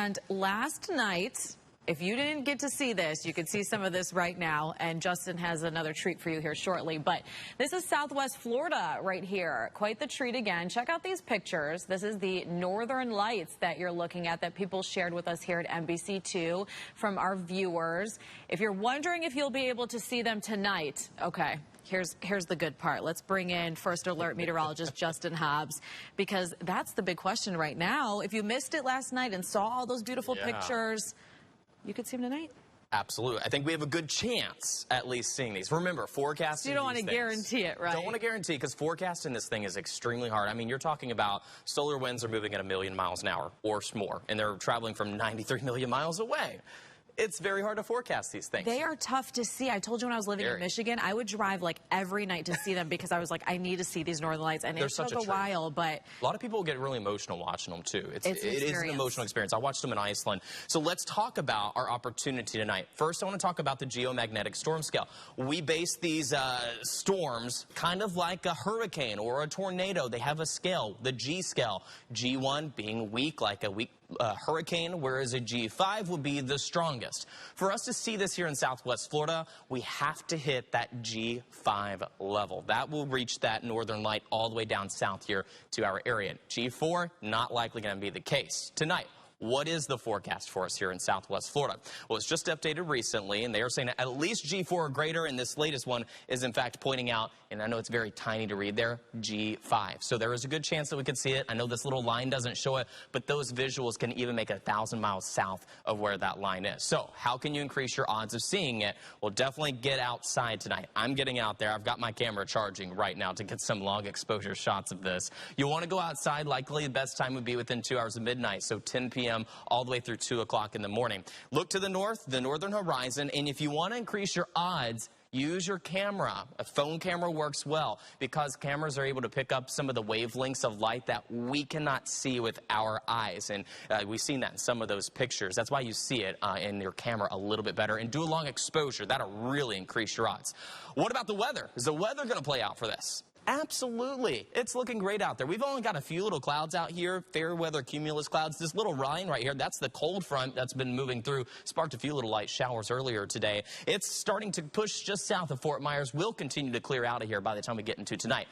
And last night, if you didn't get to see this, you could see some of this right now, and Justin has another treat for you here shortly. But this is Southwest Florida right here. Quite the treat again. Check out these pictures. This is the northern lights that you're looking at that people shared with us here at NBC2 from our viewers. If you're wondering if you'll be able to see them tonight, okay. Here's the good part. Let's bring in First Alert meteorologist Justin Hobbs, because that's the big question right now. If you missed it last night and saw all those beautiful pictures, you could see them tonight. Absolutely. I think we have a good chance at least seeing these. Remember, forecasting. You don't want to guarantee it, right? Don't want to guarantee, because forecasting this thing is extremely hard. I mean, you're talking about solar winds are moving at 1 million miles an hour or more, and they're traveling from 93 million miles away. It's very hard to forecast these things. They are tough to see. I told you when I was living in Michigan, I would drive like every night to see them because I was like, I need to see these northern lights. And it took a while, but a lot of people get really emotional watching them too. It is an emotional experience. I watched them in Iceland. So let's talk about our opportunity tonight. First, I want to talk about the geomagnetic storm scale. We base these storms kind of like a hurricane or a tornado. They have a scale, the G scale. G1 being weak, like a weak hurricane, whereas a G5 would be the strongest. For us to see this here in Southwest Florida, we have to hit that G5 level. That will reach that northern light all the way down south here to our area. G4, not likely going to be the case. Tonight, what is the forecast for us here in Southwest Florida? Well, it's just updated recently, and they are saying at least G4 or greater, and this latest one is, in fact, pointing out, and I know it's very tiny to read there, G5. So there is a good chance that we could see it. I know this little line doesn't show it, but those visuals can even make 1,000 miles south of where that line is. So how can you increase your odds of seeing it? Well, definitely get outside tonight. I'm getting out there. I've got my camera charging right now to get some long exposure shots of this. You'll want to go outside. Likely the best time would be within 2 hours of midnight, so 10 p.m. all the way through 2 o'clock in the morning. Look to the north, the northern horizon, and if you want to increase your odds, use your camera. A phone camera works well because cameras are able to pick up some of the wavelengths of light that we cannot see with our eyes. And we've seen that in some of those pictures. That's why you see it in your camera a little bit better. And do a long exposure. That'll really increase your odds. What about the weather? Is the weather going to play out for this? Absolutely. It's looking great out there. We've only got a few little clouds out here, fair weather cumulus clouds. This little line right here, that's the cold front that's been moving through. Sparked a few little light showers earlier today. It's starting to push just south of Fort Myers. We'll continue to clear out of here by the time we get into tonight.